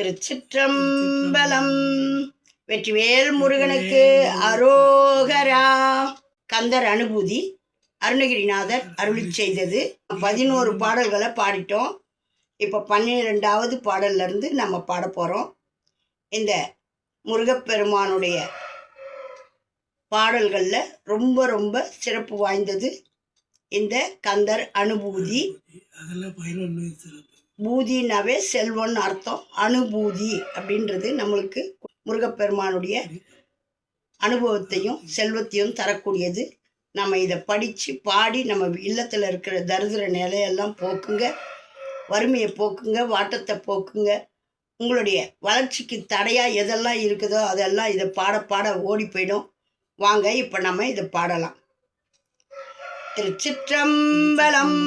திருச்சிற்றம்பலம். வெற்றிவேல் முருகனுக்கு அரோகரா. கந்தர் அனுபூதி அருணகிரிநாதர் அருளி செய்தது. 11 பாடல்களை பாடிட்டோம். இப்போ 12வது பாடல்லேருந்து நம்ம பாட போகிறோம். இந்த முருகப்பெருமானுடைய பாடல்களில் ரொம்ப ரொம்ப சிறப்பு வாய்ந்தது இந்த கந்தர் அனுபூதி. பூதினாவே செல்வம்னு அர்த்தம். அனுபூதி அப்படின்றது நம்மளுக்கு முருகப்பெருமானுடைய அனுபவத்தையும் செல்வத்தையும் தரக்கூடியது. நம்ம இதை படித்து பாடி நம்ம இல்லத்தில் இருக்கிற தரித்திர நிலையெல்லாம் போக்குங்க, வறுமையை போக்குங்க, வாட்டத்தை போக்குங்க. உங்களுடைய வளர்ச்சிக்கு தடையாக எதெல்லாம் இருக்குதோ அதெல்லாம் இதை பாட பாட ஓடி போயிடும். வாங்க இப்போ நம்ம இதை பாடலாம். திருச்சிற்றம்பலம்.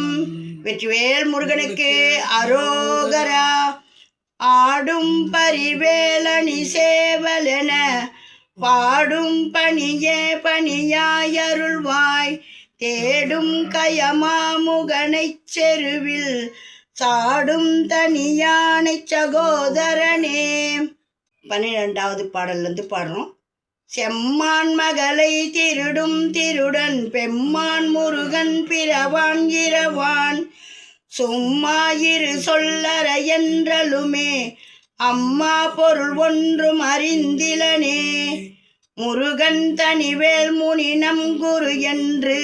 வெற்றிவேல் முருகனுக்கு அரோகரா. ஆடும் பரிவேலணி சேவலென பாடும் பணியே பணியாயருள்வாய். தேடும் கயமாமுகனைச் செருவில் சாடும் தனியானை சகோதரனே. 12வது பாடல்லேருந்து பாடுறோம். செம்மான் மகளை திருடும் திருடன் பெம்மான் முருகன் பிறவான் இரவான். சும்மாயிரு சொல்லற என்றலுமே அம்மா பொருள் ஒன்றும் அறிந்திலனே. முருகன் தனிவேல் முனினம் குரு என்று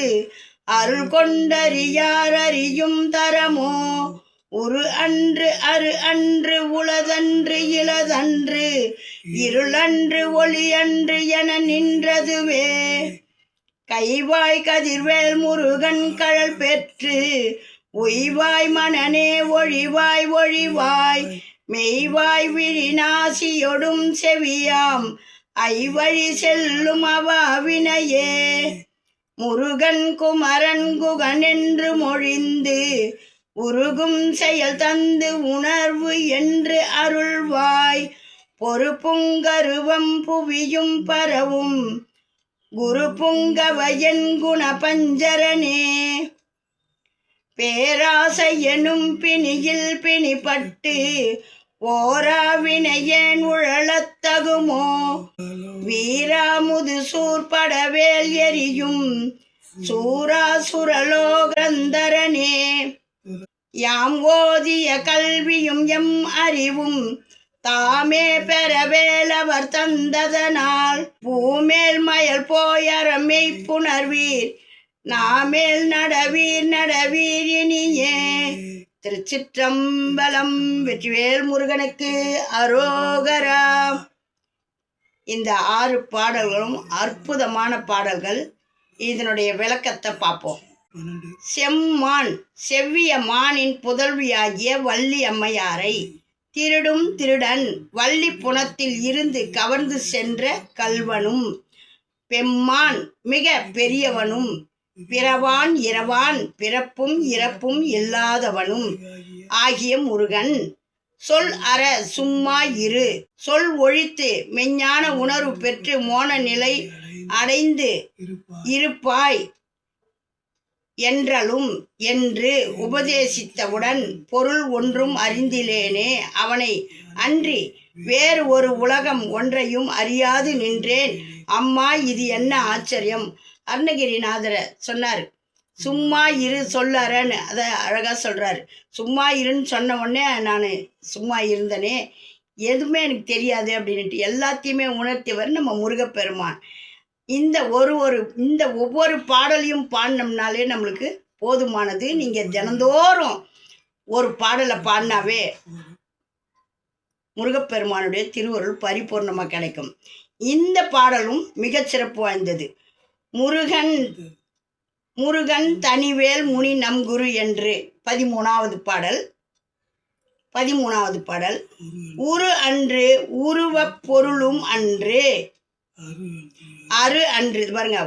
அருள் கொண்டறியார் அறியும் தரமோ. உரு அன்று அரு அன்று உளதன்று இளதன்று இருளன்று ஒளி அன்று என நின்றதுவே. கைவாய் கதிர்வேல் முருகன் கழல் பெற்று உய்வாய் மனனே ஒழிவாய் ஒழிவாய். மெய்வாய் விழிநாசியொடும் செவியாம் ஐவழி செல்லும் அவாவினையே. முருகன் குமரன் குகன் என்று மொழிந்து உருகும் செயல் தந்து உணர்வு என்று அருள்வாய். பொறுப்புங்கருவம் புவியும் பரவும் குரு புங்கவயன் குண பஞ்சரனே. பேராசை எனும் பிணியில் பிணிப்பட்டு ஓராவினையேன் உழலத்தகுமோ. வீராமுது சூர்படவேல் எரியும் சூராசுரலோகந்தரனே. யாம் ஓதிய கல்வியும் எம் அறிவும் தாமே பெறவேலவர் தந்ததனால். பூமேல் மயல் போயறமை புணர்வீர் நாமேல் நடவீர் நடவீர் இனியே. திருச்சிற்றம்பலம். வெற்றிவேல் முருகனுக்கு அரோகரா. இந்த 6 பாடல்களும் அற்புதமான பாடல்கள். இதனுடைய விளக்கத்தை பார்ப்போம். செம்மான் செவ்விய மானின் புதல்வியாகிய வள்ளி அம்மையாரை திருடும் திருடன் வள்ளி புனத்தில் இருந்து கவர்ந்து சென்ற கல்வனும் பெம்மான் மிக பெரியவனும் பிறவான் இரவான் பிறப்பும் இறப்பும் இல்லாதவனும் ஆகிய முருகன் சொல் அற சும்மா இரு சொல் ஒழித்து மெஞ்ஞான உணர்வு பெற்று மோன நிலை அடைந்து இருப்பாய் என்றலும் என்று உபதேசித்தவுடன் பொருள் ஒன்றும் அறிந்திலேனே. அவனை அன்றி வேறு ஒரு உலகம் ஒன்றையும் அறியாது நின்றேன். அம்மா இது என்ன ஆச்சரியம். அருணகிரிநாதரை சொன்னார். சும்மா இரு சொல்லறன்னு அதை அழகாக சொல்கிறார். சும்மா இருன்னு சொன்ன உடனே நான் சும்மா இருந்தனே, எதுவுமே எனக்கு தெரியாது அப்படின்ட்டு எல்லாத்தையுமே உணர்த்தியவர் நம்ம முருகப்பெருமான். இந்த ஒவ்வொரு பாடலையும் பாடினோம்னாலே நம்மளுக்கு போதுமானது. நீங்கள் தினந்தோறும் ஒரு பாடலை பாடினாவே முருகப்பெருமானுடைய திருவருள் பரிபூர்ணமாக கிடைக்கும். இந்த பாடலும் மிகச்சிறப்பு வாய்ந்தது. முருகன் தனிவேல் முனி நம் குரு என்று 13வது பாடல். உரு அன்று உருவப் பொருளும் அன்று அரு அன்று. இது பாருங்க,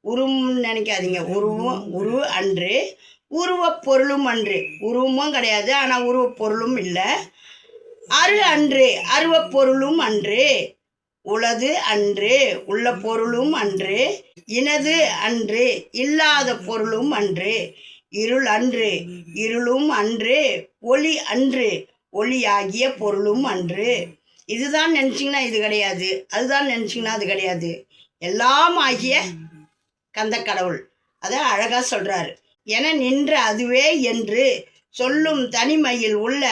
உருன்னு நினைக்காதீங்க. உரு அன்று உருவப் பொருளும் அன்று. உருவமும் கிடையாது, ஆனால் உருவப் பொருளும் இல்லை. அரு அன்று அருவப் பொருளும் அன்று. உளது அன்று உள்ள பொருளும் அன்று. இனது அன்று இல்லாத பொருளும் அன்று. இருள் அன்று இருளும் அன்று. ஒளி அன்று ஒளியாகிய பொருளும் அன்று. இதுதான் நினச்சிங்கன்னா இது கிடையாது, அதுதான் நினச்சிங்கன்னா அது கிடையாது, எல்லாம் ஆகிய கந்த கடவுள். அதை அழகாக சொல்கிறாரு. என நின்ற அதுவே என்று சொல்லும் தனிமையில் உள்ள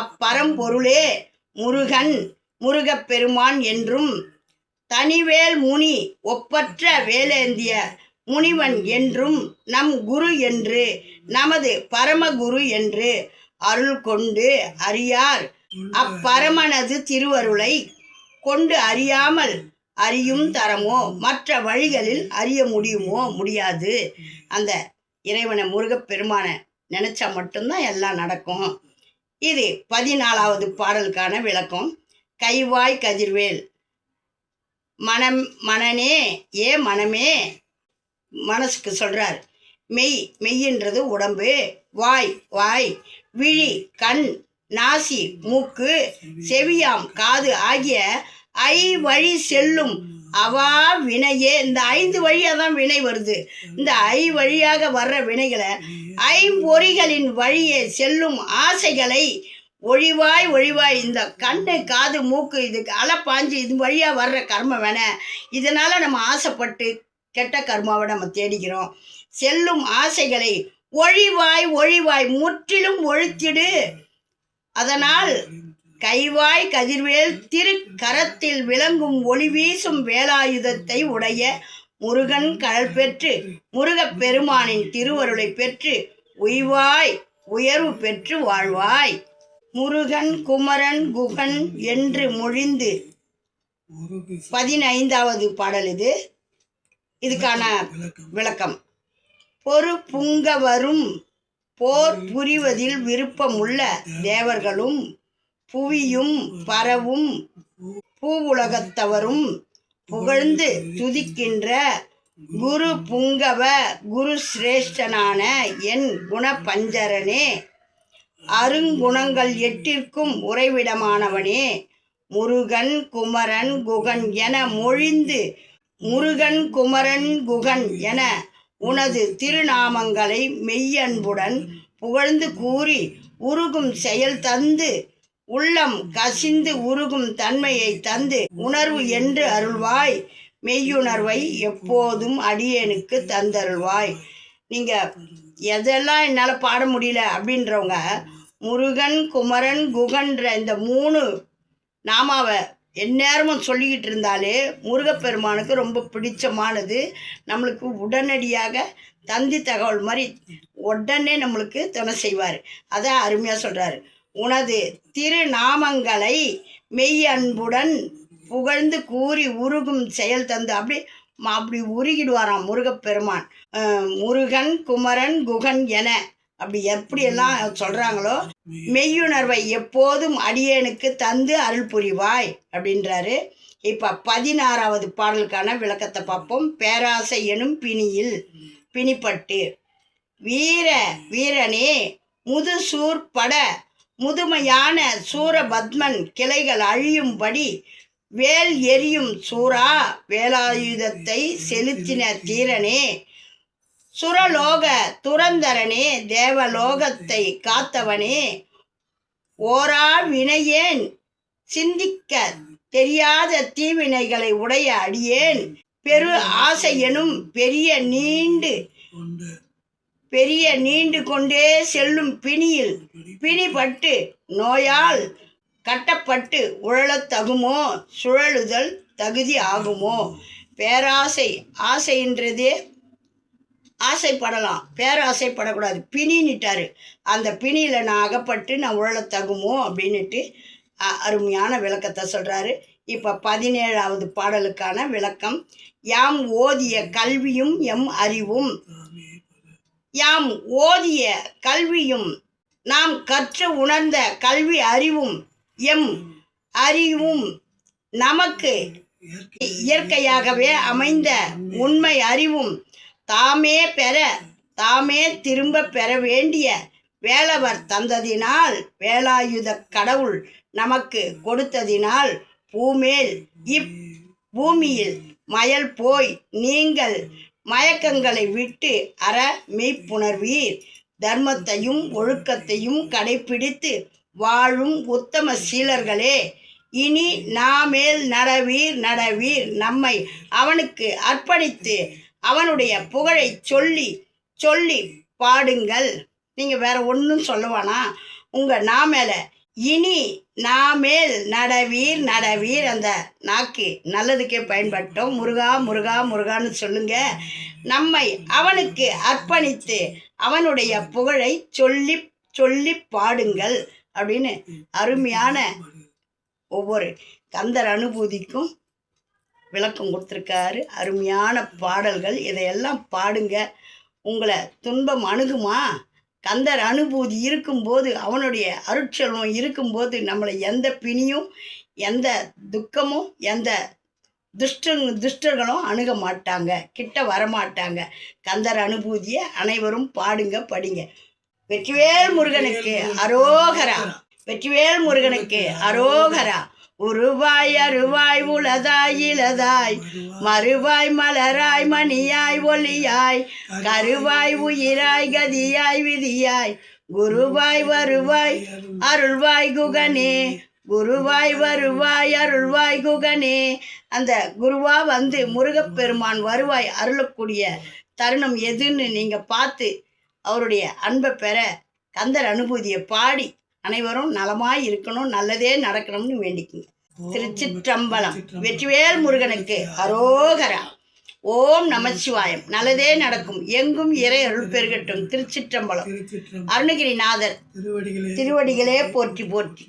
அப்பரம்பொருளே முருகன், முருகப்பெருமான் என்றும் தனிவேல் முனி ஒப்பற்ற வேலேந்திய முனிவன் என்றும் நம் குரு என்று நமது பரமகுரு என்று அருள் கொண்டு அறியார் அப்பரமனது திருவருளை கொண்டு அறியாமல் அறியும் தரமோ மற்ற வழிகளில் அறிய முடியுமோ? முடியாது. அந்த இறைவனை முருகப்பெருமானை நினச்சா மட்டும்தான் எல்லாம் நடக்கும். இது 14வது பாடலுக்கான விளக்கம். கைவாய் கதிர்வேல் மனனே ஏ மனமே, மனசுக்கு சொல்கிறார். மெய்யின்றது உடம்பு, வாய், விழி, கண், நாசி, மூக்கு, செவியாம், காது ஆகிய வழி செல்லும் அவா வினையே. இந்த 5 வழியாக தான் வினை வருது. இந்த வழியாக வர்ற வினைகளை ஐம்பொறிகளின் வழியே செல்லும் ஆசைகளை ஒழிவாய் இந்த கண்ணு, காது, மூக்கு இதுக்கு அலப்பாஞ்சு இது வழியாக வர்ற கர்ம வேணை. இதனால் நம்ம ஆசைப்பட்டு கெட்ட கர்மாவை நம்ம தேடிக்கிறோம். செல்லும் ஆசைகளை ஒழிவாய் முற்றிலும் ஒழித்திடு. அதனால் கைவாய் கதிர்வேல் திரு கரத்தில் விளங்கும் ஒளி வீசும் வேலாயுதத்தை உடைய முருகன் கழல் பெற்று முருகப்பெருமானின் திருவருளை பெற்று உய்வாய் உயர்வு பெற்று வாழ்வாய். முருகன் குமரன் குகன் என்று மொழிந்து 15வது பாடல் இது. இதுக்கான விளக்கம். பொறுப்புங்கவரும் போர் புரிவதில் விருப்பமுள்ள தேவர்களும் புவியும் பரவும் பூவுலகத்தவரும் புகழ்ந்து துதிக்கின்ற குரு புங்கவ குரு சிரேஷ்டனான என் குணபஞ்சரனே, அருங்குணங்கள் 8ற்கும் உறைவிடமானவனே, முருகன் குமரன் குகன் என மொழிந்து முருகன் குமரன் குகன் என உனது திருநாமங்களை மெய்யன்புடன் புகழ்ந்து கூறி உருகும் செயல் தந்து உள்ளம் கசிந்து உருகும் தன்மையை தந்து உணர்வு என்று அருள்வாய். மெய்யுணர்வை எப்போதும் அடியேனுக்கு தந்தருள்வாய். நீங்கள் எதெல்லாம் என்னால் பாட முடியல அப்படின்றவங்க முருகன் குமரன் குகன்ற இந்த 3 நாமாவை எந்நேரமும் சொல்லிக்கிட்டு இருந்தாலே முருகப்பெருமானுக்கு ரொம்ப பிடிச்சமானது. நம்மளுக்கு உடனடியாக தந்தி தகவல் மாதிரி உடனே நம்மளுக்கு துணை செய்வார். அதான் அருமையாக சொல்கிறாரு. உனது திருநாமங்களை மெய் அன்புடன் புகழ்ந்து கூறி உருகும் செயல் தந்து அப்படி உருகிடுவாராம் முருகப்பெருமான். முருகன் குமரன் குகன் என அப்படி எப்படியெல்லாம் சொல்கிறாங்களோ மெய்யுணர்வை எப்போதும் அடியேனுக்கு தந்து அருள் புரிவாய் அப்படின்றாரு. இப்போ 16வது பாடலுக்கான விளக்கத்தை பார்ப்போம். பேராசை எனும் பிணிப்பட்டு வீரனே முதுசூர் பட முதுமையான சூரபத்மன் கிளைகள் அழியும்படி வேல் எரியும் சூரா வேலாயுதத்தை செலுத்தின தீரனே, சுரலோக துரந்தரனே, தேவலோகத்தை காத்தவனே, ஓரா வினையேன் சிந்திக்க தெரியாத தீவினைகளை உடைய அடியேன் பெரு ஆசை எனும் பெரிய நீண்டு கொண்டே செல்லும் பிணியில் பிணிப்பட்டு நோயால் கட்டப்பட்டு உழலத் தகுமோ, சுழலுதல் தகுதி ஆகுமோ? ஆசைன்றதே ஆசைப்படலாம், பேராசைப்படக்கூடாது. பிணின்னுட்டாரு. அந்த பிணியில் நான் அகப்பட்டு நான் உழலத் தகுமோ அப்படின்னுட்டு அருமையான விளக்கத்தை சொல்கிறாரு. இப்போ 17வது பாடலுக்கான விளக்கம். யாம் ஓதிய கல்வியும் எம் அறிவும், யாம் ஓதிய கல்வியும் நாம் கற்று உணர்ந்த கல்வி அறிவும் எம் அறிவும் நமக்கு இயற்கையாகவே அமைந்த உண்மை அறிவும் தாமே திரும்ப பெற வேண்டிய வேலவர் தந்ததினால் வேலாயுத கடவுள் நமக்கு கொடுத்ததினால் பூமேல் இப்பூமியில் மயல் போய் நீங்கள் மயக்கங்களை விட்டு மெய்ப்புணர்வீர். தர்மத்தையும் ஒழுக்கத்தையும் கடைப்பிடித்து வாழும் உத்தம சீலர்களே, இனி நாமேல் நடவீர் நடவீர். நம்மை அவனுக்கு அர்ப்பணித்து அவனுடைய புகழை சொல்லி சொல்லி பாடுங்கள். நீங்கள் வேற ஒன்றும் சொல்லுவானா? உங்கள் நாமேல இனி நாமேல் நடவீர் நடவீர். அந்த நாக்கு நல்லதுக்கே பயன்பட்டோம். முருகா முருகா முருகான்னு சொல்லுங்க. நம்மை அவனுக்கு அர்ப்பணித்து அவனுடைய புகழை சொல்லி சொல்லி பாடுங்கள் அப்படின்னு அருமையான ஒவ்வொரு கந்தர் அனுபூதிக்கும் விளக்கம் கொடுத்துருக்காரு. அருமையான பாடல்கள். இதையெல்லாம் பாடுங்க. உங்களை துன்பம் அணுகுமா? கந்தர் அனுபூதி இருக்கும்போது, அவனுடைய அருட்செல்வம் இருக்கும்போது நம்மளை எந்த பிணியும் எந்த துக்கமும் எந்த துஷ்டர்களும் அணுக மாட்டாங்க, கிட்ட வரமாட்டாங்க. கந்தர் அனுபூதியை அனைவரும் பாடுங்க, படிங்க. வெற்றிவேல் முருகனுக்கு அரோகரா. வெற்றிவேல் முருகனுக்கு அரோகரா. உருவாய் அருவாய் உளதாய் இளதாய் மறுவாய் மலராய் மணியாய் ஒளியாய் கருவாய் உயிராய் கதியாய் விதியாய் குருவாய் வருவாய் அருள்வாய் குகனே. குருவாய் வருவாய் அருள்வாய் குகனே. அந்த குருவா வந்து முருகப்பெருமான் வருவாய் அருளக்கூடிய தருணம் எதுன்னு நீங்கள் பார்த்து அவருடைய அன்பை பெற கந்தர் அனுபூதியை பாடி அனைவரும் நலமாய் இருக்கணும், நல்லதே நடக்கணும்னு வேண்டிக்குங்க. திருச்சிற்றம்பலம். வெற்றிவேல் முருகனுக்கு அரோகரா. ஓம் நமச்சிவாயம். நல்லதே நடக்கும். எங்கும் இறை அருள் பெருகட்டும். திருச்சிற்றம்பலம். அருணகிரிநாதர் திருவடிகளே போற்றி போற்றி.